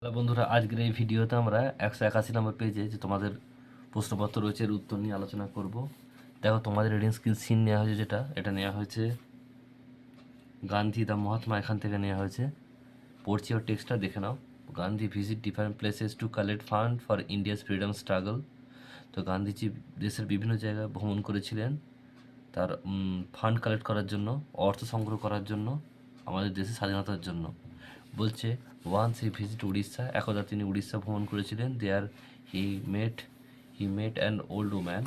Hello বন্ধুরা, আজকের এই ভিডিওতে আমরা 181 নম্বর পেজে যে তোমাদের প্রশ্নপত্র রয়েছে এর উত্তর নিয়ে আলোচনা করব। দেখো, তোমাদের রিডিং স্কিল সিন নেওয়া হয়েছে, এটা নেওয়া হয়েছে গান্ধী দ্য মহাত্মা, এখান থেকে নেওয়া হয়েছে। পড়ছি ওর টেক্সটটা দেখে নাও। Gandhi visit different places to collect fund for India's freedom struggle. তো গান্ধীজি দেশের বিভিন্ন জায়গায় ভ্রমণ করেছিলেন তার ফান্ড কালেক্ট করার জন্য, অর্থ সংগ্রহ করার জন্য, আমাদের দেশের স্বাধীনতার জন্য। বলছে ওয়ান্স হি ভিজিট উড়িষ্যা, একদা তিনি উড়িষ্যা ভ্রমণ করেছিলেন। দেয়ার হি মেট অ্যান ওল্ড ওম্যান,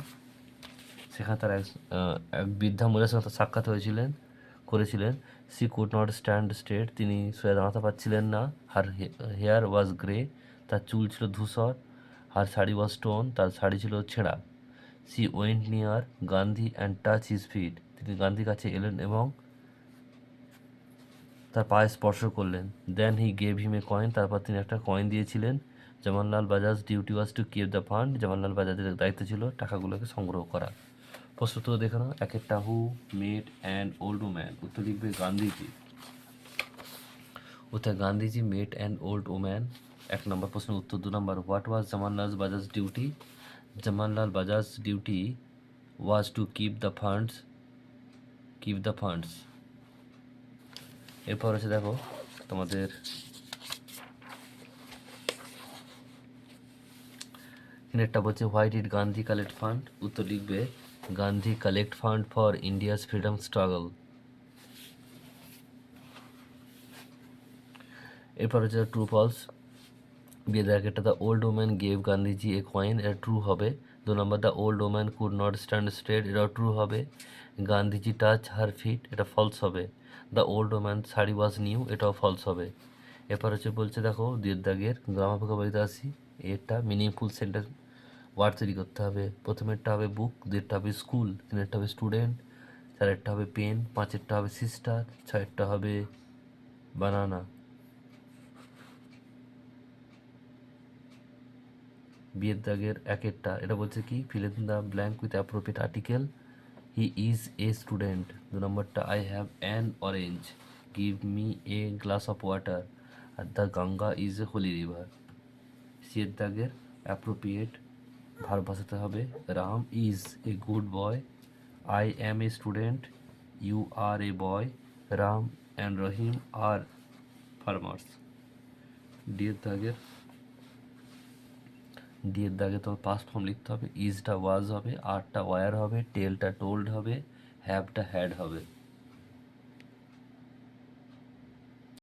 সেখানে তার এক বৃদ্ধা মহিলার সঙ্গে তার সাক্ষাৎ করেছিলেন। C could not stand straight, তিনি সোজা দাঁড়াতে পারছিলেন না। হার হেয়ার ওয়াজ গ্রে, তার চুল ছিল ধূসর। হার শাড়ি ওয়াজ টোন, তার শাড়ি ছিল ছেঁড়া। She went near Gandhi and touch his fit, তিনি গান্ধীর কাছে এলেন এবং তার পায়ে স্পর্শ করলেন। দেন he gave him A coin, তারপর তিনি একটা কয়েন দিয়েছিলেন। Jawaharlal Bajaj duty was to keep the fund, Jawaharlal বাজাজের দায়িত্ব ছিল টাকাগুলোকে সংগ্রহ করা। প্রশ্ন তো দেখে নাও, একেরটা who made an old woman, উত্তর লিখবে গান্ধীজি। উত্তর Gandhiji made an old woman. 1 নম্বর প্রশ্নের উত্তর। 2 নম্বর, what was Jawaharlal Bajaj duty? Jawaharlal Bajaj duty was to keep the funds. এরপর হচ্ছে দেখো তোমাদের নেটটা বলছে why did Gandhi collect fund, উত্তর লিখবে Gandhi collect fund for India's freedom struggle. এরপর হচ্ছে ট্রু ফলস। বিয়ে ব্র্যাকেটটা the old woman gave Gandhiji a coin, এটা ট্রু হবে। 2 নম্বর, the old woman could not stand straight, এটাও ট্রু হবে। গান্ধীজি টাচ হার ফিট, এটা ফলস হবে। The old woman sari was new, এটাও ফলস হবে। এরপর হচ্ছে বলছে দেখো দুয়ের দাগের গ্রামার ভোকাবুলারিতে আসি। এটা মিনিংফুল সেন্টেন্স ওয়ার্ড তৈরি করতে হবে। প্রথমেরটা হবে বুক, দুয়েরটা হবে স্কুল, তিনেরটা হবে স্টুডেন্ট, চারেরটা হবে পেন, পাঁচেরটা হবে সিস্টার, ছয়েরটা হবে বানানা। বিয়ের দাগের একেরটা, এটা বলছে কি fill in the blank with appropriate article. He is a student. 2 নম্বরটা I have an orange, give me a glass of water. আর the Ganga is a holy river. সিয়ের দাগের অ্যাপ্রোপ্রিয়েট ভার্ব বসাতে হবে। Ram is a good boy, I am a student, you are a boy, Ram and Rahim are farmers. D এর দাগে তো past form লিখতে হবে। ইজটা ওয়াজ হবে, আরটা ওয়ার হবে, টেলটা টোল্ড হবে, হ্যাভটা হ্যাড হবে।